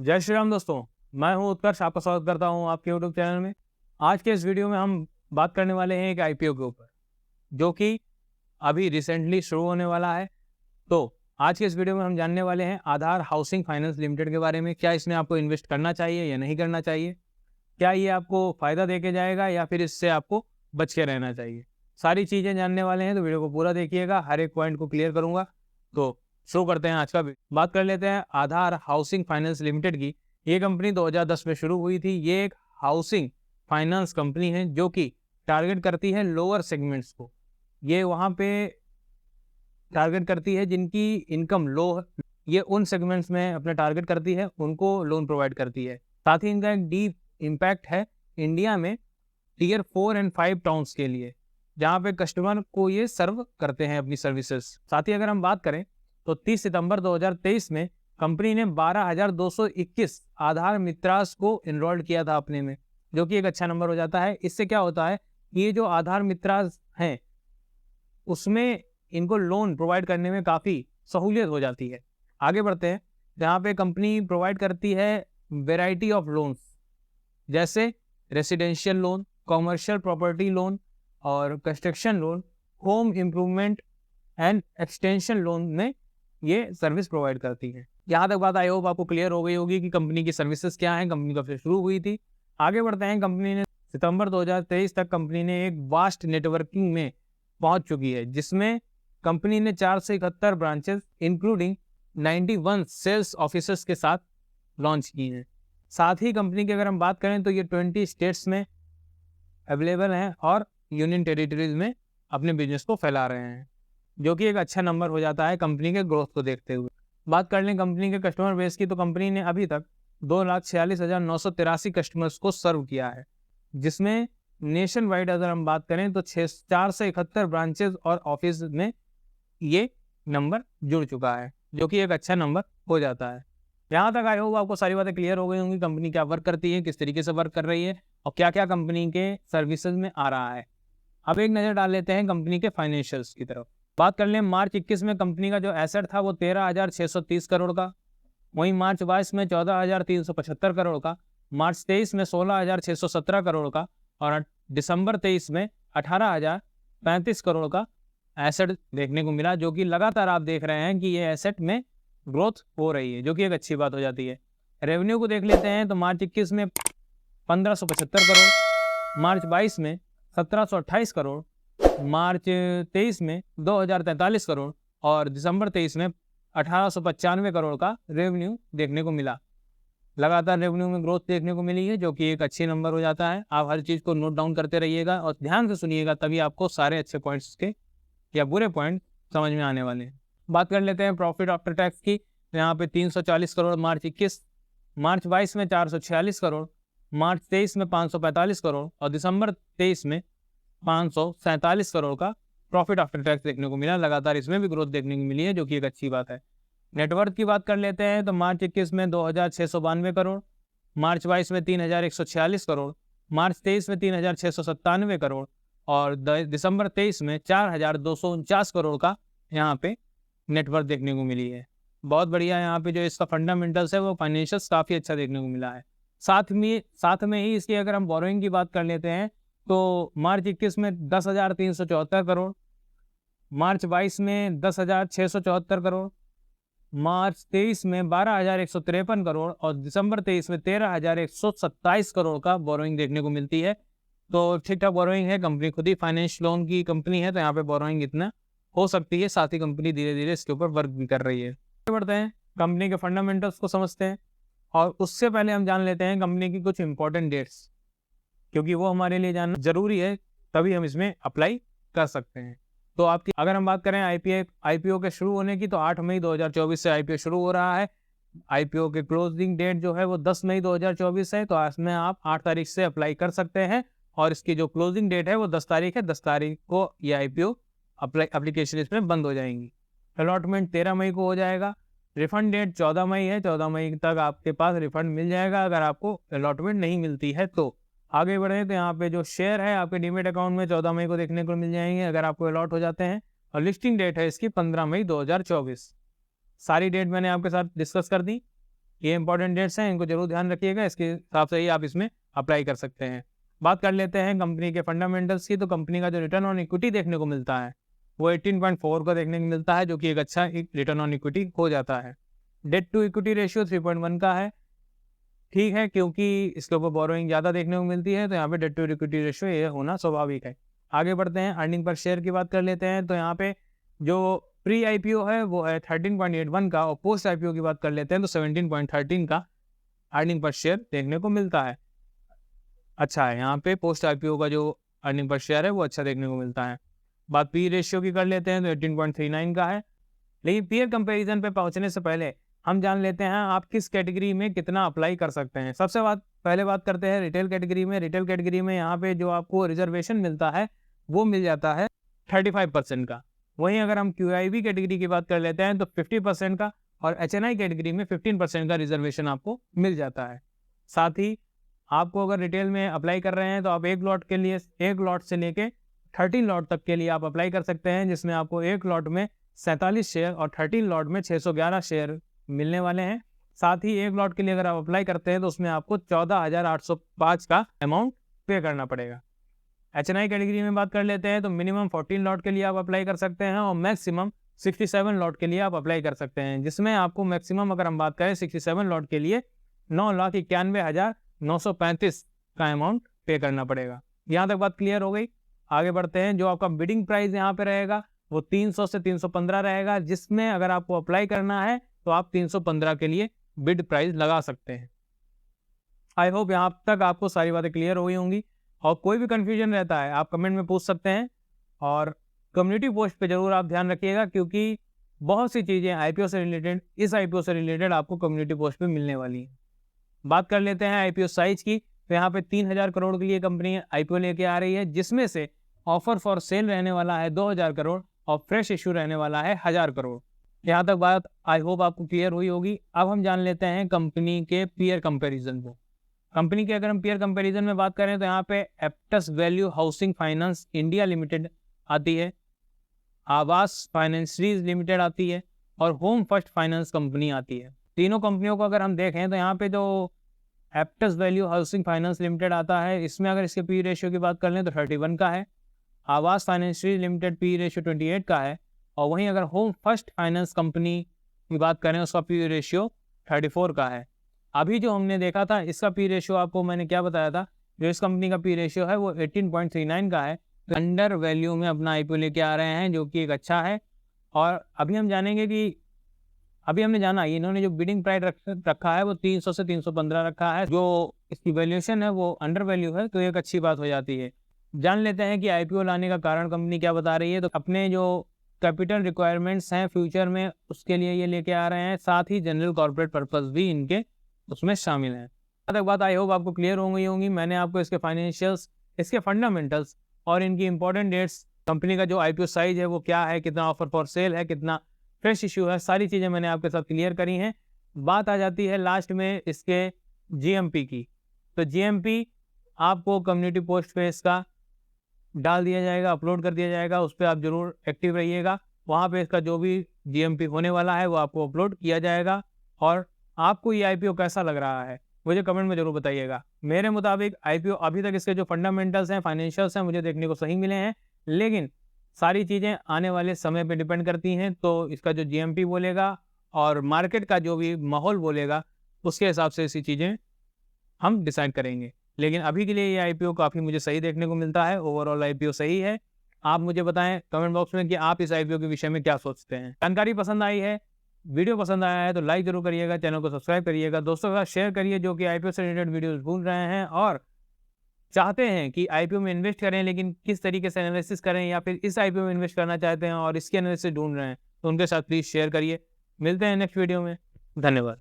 जय श्री राम दोस्तों, मैं हूं उत्कर्ष, आपका स्वागत करता हूं आपके यूट्यूब चैनल में। आज के इस वीडियो में हम बात करने वाले हैं एक आईपीओ के ऊपर, जो कि अभी रिसेंटली शुरू होने वाला है। तो आज के इस वीडियो में हम जानने वाले हैं आधार हाउसिंग फाइनेंस लिमिटेड के बारे में। क्या इसमें आपको इन्वेस्ट करना चाहिए या नहीं करना चाहिए, क्या ये आपको फ़ायदा दे के जाएगा या फिर इससे आपको बच के रहना चाहिए। सारी चीज़ें जानने वाले हैं, तो वीडियो को पूरा देखिएगा, हर एक पॉइंट को क्लियर करूँगा। तो शुरू करते हैं आज का वीडियो। बात कर लेते हैं आधार हाउसिंग फाइनेंस लिमिटेड की। ये कंपनी 2010 में शुरू हुई थी। ये एक हाउसिंग फाइनेंस कंपनी है जो कि टारगेट करती है लोअर सेगमेंट्स को। ये वहाँ पे टारगेट करती है जिनकी इनकम लो है, ये उन सेगमेंट्स में अपने टारगेट करती है, उनको लोन प्रोवाइड करती है। साथ ही इनका एक डीप इम्पैक्ट है इंडिया में टियर 4 एंड 5 टाउन्स के लिए, जहाँ पे कस्टमर को ये सर्व करते हैं अपनी सर्विसेज। साथ ही अगर हम बात करें तो 30 सितंबर 2023 में कंपनी ने 12,221 आधार मित्रास को इनरोल्ड किया था अपने में, जो कि एक अच्छा नंबर हो जाता है। इससे क्या होता है, ये जो आधार मित्रास हैं उसमें इनको लोन प्रोवाइड करने में काफ़ी सहूलियत हो जाती है। आगे बढ़ते हैं, जहाँ पे कंपनी प्रोवाइड करती है वेराइटी ऑफ लोन्स, जैसे residential loan, commercial property loan और construction loan, home improvement and extension loan में ये सर्विस प्रोवाइड करती है। यहाँ तक बात आई होप आपको क्लियर हो गई होगी कि कंपनी की सर्विसेज क्या हैं, कंपनी कब से शुरू हुई थी। आगे बढ़ते हैं, कंपनी ने सितंबर 2023 तक कंपनी ने एक वास्ट नेटवर्किंग में पहुंच चुकी है, जिसमें कंपनी ने 471 ब्रांचेस इंक्लूडिंग 91 सेल्स ऑफिसर्स के साथ लॉन्च की हैं। साथ ही कंपनी की अगर हम बात करें तो ये 20 स्टेट्स में अवेलेबल हैं और यूनियन टेरिटरीज में अपने बिजनेस को फैला रहे हैं, जो कि एक अच्छा नंबर हो जाता है कंपनी के ग्रोथ को देखते हुए। बात कर लें कंपनी के कस्टमर बेस की, तो कंपनी ने अभी तक 2,46,983 कस्टमर्स को सर्व किया है, जिसमें नेशन वाइड अगर हम बात करें तो 471 ब्रांचेज और ऑफिस में ये नंबर जुड़ चुका है, जो कि एक अच्छा नंबर हो जाता है। यहाँ तक आई होप आपको सारी बातें क्लियर हो गई होंगी, कंपनी क्या वर्क करती है, किस तरीके से वर्क कर रही है और क्या क्या कंपनी के सर्विसेज में आ रहा है। अब एक नज़र डाल लेते हैं कंपनी के फाइनेंशियल्स की तरफ। बात कर लें मार्च 21 में कंपनी का जो एसेट था वो 13,630 करोड़ का, वहीं मार्च 22 में 14,375 करोड़ का, मार्च 23 में 16,617 करोड़ का और दिसंबर 23 में 18,035 करोड़ का एसेट देखने को मिला, जो कि लगातार आप देख रहे हैं कि ये एसेट में ग्रोथ हो रही है, जो कि एक अच्छी बात हो जाती है। रेवेन्यू को देख लेते हैं तो मार्च 21 में 1,575 करोड़, मार्च 22 में 1,728 करोड़, मार्च 23 में 2,043 करोड़ और दिसंबर 23 में 1,895 करोड़ का रेवेन्यू देखने को मिला। लगातार रेवेन्यू में ग्रोथ देखने को मिली है, जो कि एक अच्छी नंबर हो जाता है। आप हर चीज़ को नोट डाउन करते रहिएगा और ध्यान से सुनिएगा, तभी आपको सारे अच्छे पॉइंट्स के या बुरे पॉइंट समझ में आने वाले हैं। बात कर लेते हैं प्रॉफिट आफ्टर टैक्स की। यहाँ पे 340 करोड़ मार्च 21, मार्च 22 में 446 करोड़, मार्च 23 में 545 करोड़ और दिसंबर 23 में 547 करोड़ का प्रॉफिट आफ्टर टैक्स देखने को मिला। लगातार इसमें भी ग्रोथ देखने को मिली है, जो कि एक अच्छी बात है। नेटवर्थ की बात कर लेते हैं तो मार्च 21 में 2,692 करोड़, मार्च 22 में 3,146 करोड़, मार्च 23 में 3,697 करोड़ और दिसंबर 23 में 4,249 करोड़ का यहाँ पे नेटवर्थ देखने को मिली है। बहुत बढ़िया। यहाँ पे जो इसका फंडामेंटल्स है वो फाइनेंशियल्स काफ़ी अच्छा देखने को मिला है। साथ में ही इसकी अगर हम बोरोइंग की बात कर लेते हैं तो मार्च 21 में 10,374 करोड़, मार्च 22 में 10,674 करोड़, मार्च 23 में 12,153 करोड़ और दिसंबर 23 में 13,127 करोड़ का बोरोइंग देखने को मिलती है। तो ठीक ठाक बोरोइंग है। कंपनी खुद ही फाइनेंस लोन की कंपनी है, तो यहाँ पे बोरोइंग इतना हो सकती है। साथ ही कंपनी धीरे धीरे इसके ऊपर वर्क भी कर रही है। बढ़ते हैं, कंपनी के फंडामेंटल्स को समझते हैं और उससे पहले हम जान लेते हैं कंपनी की कुछ इंपॉर्टेंट डेट्स, क्योंकि वो हमारे लिए जानना जरूरी है, तभी हम इसमें अप्लाई कर सकते हैं। तो आपकी अगर हम बात करें आईपीओ के शुरू होने की, तो 8 मई 2024 से आईपीओ शुरू हो रहा है। आईपीओ के क्लोजिंग डेट जो है वो 10 मई 2024 है, तो इसमें आप 8 तारीख से अप्लाई कर सकते हैं और इसकी जो क्लोजिंग डेट है वो 10 तारीख है। 10 तारीख को ये आईपीओ एप्लीकेशन इसमें बंद हो जाएंगी। अलॉटमेंट 13 मई को हो जाएगा। रिफंड डेट 14 मई है। 14 मई तक आपके पास रिफंड मिल जाएगा अगर आपको अलॉटमेंट नहीं मिलती है तो। आगे बढ़े तो यहाँ पे जो शेयर है आपके डीमेट अकाउंट में 14 मई को देखने को मिल जाएंगे अगर आपको अलॉट हो जाते हैं और लिस्टिंग डेट है इसकी 15 मई 2024। सारी डेट मैंने आपके साथ डिस्कस कर दी। ये इंपॉर्टेंट डेट्स हैं, इनको जरूर ध्यान रखिएगा, इसके हिसाब से ही आप इसमें अप्लाई कर सकते हैं। बात कर लेते हैं कंपनी के फंडामेंटल्स की। तो कंपनी का जो रिटर्न ऑन इक्विटी देखने को मिलता है वो 18.4 का देखने को मिलता है, जो कि एक अच्छा रिटर्न ऑन इक्विटी हो जाता है। डेट टू इक्विटी रेशियो 3.1 का है, ठीक है, क्योंकि इसके ऊपर बोरोइंग ज़्यादा देखने को मिलती है, तो यहाँ पे डेट टू इक्विटी रेशियो ये होना स्वाभाविक है। आगे बढ़ते हैं, अर्निंग पर शेयर की बात कर लेते हैं। तो यहाँ पे जो प्री आईपीओ है वो है 13.81 का, और पोस्ट आईपीओ की बात कर लेते हैं तो 17.13 का अर्निंग पर शेयर देखने को मिलता है। अच्छा है, यहाँ पे पोस्ट आईपीओ का जो अर्निंग पर शेयर है वो अच्छा देखने को मिलता है। बात पी रेशियो की कर लेते हैं तो 18.39 का है। लेकिन पीयर कंपैरिजन पे पहुंचने से पहले हम जान लेते हैं आप किस कैटेगरी में कितना अप्लाई कर सकते हैं। सबसे पहले बात करते हैं रिटेल कैटेगरी में। रिटेल कैटेगरी में यहाँ पे जो आपको रिजर्वेशन मिलता है वो मिल जाता है 35% का। वहीं अगर हम QIB कैटेगरी की बात कर लेते हैं तो 50% का, और HNI कैटेगरी में 15% का रिजर्वेशन आपको मिल जाता है। साथ ही आपको अगर रिटेल में अप्लाई कर रहे हैं तो आप एक लॉट से लेके 13 लॉट तक के लिए आप अप्लाई कर सकते हैं, जिसमें आपको एक लॉट में 47 शेयर और 13 लॉट में 611 शेयर मिलने वाले हैं। साथ ही एक लॉट के लिए अगर आप अप्लाई करते हैं तो उसमें आपको 14,805 का अमाउंट पे करना पड़ेगा। HNI कैटेगरी में बात कर लेते हैं तो मिनिमम 14 लॉट के लिए आप अप्लाई कर सकते हैं और मैक्सिमम 67 लॉट के लिए आप अप्लाई कर सकते हैं, जिसमें आपको मैक्सिमम अगर हम बात करें 67 लॉट के लिए 9,91,935 का अमाउंट पे करना पड़ेगा। यहाँ तक बात क्लियर हो गई। आगे बढ़ते हैं, जो आपका बिडिंग प्राइस यहाँ पे रहेगा वो 300 से 315 रहेगा, जिसमें अगर आपको अप्लाई करना है तो आप 315 के लिए बिड प्राइस लगा सकते हैं। आई होप यहाँ तक आपको सारी बातें क्लियर हो गई होंगी, और कोई भी कंफ्यूजन रहता है आप कमेंट में पूछ सकते हैं। और कम्युनिटी पोस्ट पे जरूर आप ध्यान रखिएगा, क्योंकि बहुत सी चीज़ें आईपीओ से रिलेटेड, इस आईपीओ से रिलेटेड आपको कम्युनिटी पोस्ट पे मिलने वाली हैं। बात कर लेते हैं आईपीओ साइज की। तो यहाँ पे 3000 करोड़ के लिए कंपनी आईपीओ लेके आ रही है, जिसमें से ऑफर फॉर सेल रहने वाला है 2000 करोड़ और फ्रेश इशू रहने वाला है 1000 करोड़। यहाँ तक बात आई होप आपको क्लियर हुई होगी। अब हम जान लेते हैं कंपनी के पीयर कंपैरिजन को। कंपनी के अगर हम पीयर कंपैरिजन में बात करें तो यहाँ पे Aptus value housing finance India limited आती है, आवास फाइनेंसरीज लिमिटेड आती है, और होम फर्स्ट फाइनेंस कंपनी आती है। तीनों कंपनियों को अगर हम देखें तो यहाँ पे जो Aptus value housing finance limited आता है, इसमें अगर इसके पी रेशियो की बात कर लें तो 31 का है। आवास फाइनेंसरीज लिमिटेड पी रेशियो 28 का है, और वहीं अगर होम फर्स्ट फाइनेंस कंपनी की बात करें उसका पी रेशियो 34 का है। अभी जो हमने देखा था इसका पी रेशियो आपको मैंने क्या बताया था, जो इस कंपनी का पी रेशियो है वो 18.39 का है। तो अंडर वैल्यू में अपना आईपीओ लेके आ रहे हैं, जो कि एक अच्छा है। और अभी हम जानेंगे कि अभी हमने जाना इन्होंने जो बिडिंग प्राइस रखा है वो 300 से 315 रखा है, जो इसकी वैल्यूएशन है वो अंडर वैल्यू है, तो एक अच्छी बात हो जाती है। जान लेते हैं कि आईपीओ लाने का कारण कंपनी क्या बता रही है। तो अपने जो कैपिटल रिक्वायरमेंट्स हैं फ्यूचर में उसके लिए ये लेके आ रहे हैं, साथ ही जनरल कॉर्पोरेट पर्पस भी इनके उसमें शामिल है। तक बात आई होप आपको क्लियर हो गई होंगी। मैंने आपको इसके फाइनेंशियल्स, इसके फंडामेंटल्स और इनकी इंपॉर्टेंट डेट्स, कंपनी का जो आईपीओ साइज है वो क्या है, कितना ऑफर फॉर सेल है, कितना फ्रेश इशू है, सारी चीज़ें मैंने आपके साथ क्लियर करी हैं। बात आ जाती है लास्ट में इसके जीएमपी की। तो जीएमपी आपको कम्युनिटी पोस्ट पे इसका डाल दिया जाएगा, अपलोड कर दिया जाएगा, उस पर आप जरूर एक्टिव रहिएगा। वहाँ पे इसका जो भी जीएमपी होने वाला है वो आपको अपलोड किया जाएगा। और आपको ये आईपीओ कैसा लग रहा है मुझे कमेंट में जरूर बताइएगा। मेरे मुताबिक आईपीओ अभी तक इसके जो फंडामेंटल्स हैं, फाइनेंशियल्स हैं, मुझे देखने को सही मिले हैं, लेकिन सारी चीज़ें आने वाले समय पे डिपेंड करती हैं। तो इसका जो जीएमपी बोलेगा और मार्केट का जो भी माहौल बोलेगा उसके हिसाब से ऐसी चीज़ें हम डिसाइड करेंगे। लेकिन अभी के लिए ये आईपीओ काफ़ी मुझे सही देखने को मिलता है। ओवरऑल आईपीओ सही है। आप मुझे बताएं कमेंट बॉक्स में कि आप इस आईपीओ के विषय में क्या सोचते हैं। जानकारी पसंद आई है, वीडियो पसंद आया है तो लाइक जरूर करिएगा, चैनल को सब्सक्राइब करिएगा, दोस्तों के साथ शेयर करिए जो कि आईपीओ से रिलेटेड वीडियोस ढूंढ रहे हैं और चाहते हैं कि आईपीओ में इन्वेस्ट करें, लेकिन किस तरीके से एनालिसिस करें, या फिर इस आईपीओ में इन्वेस्ट करना चाहते हैं और इसके एनालिसिस ढूंढ रहे हैं, तो उनके साथ प्लीज़ शेयर करिए। मिलते हैं नेक्स्ट वीडियो में। धन्यवाद।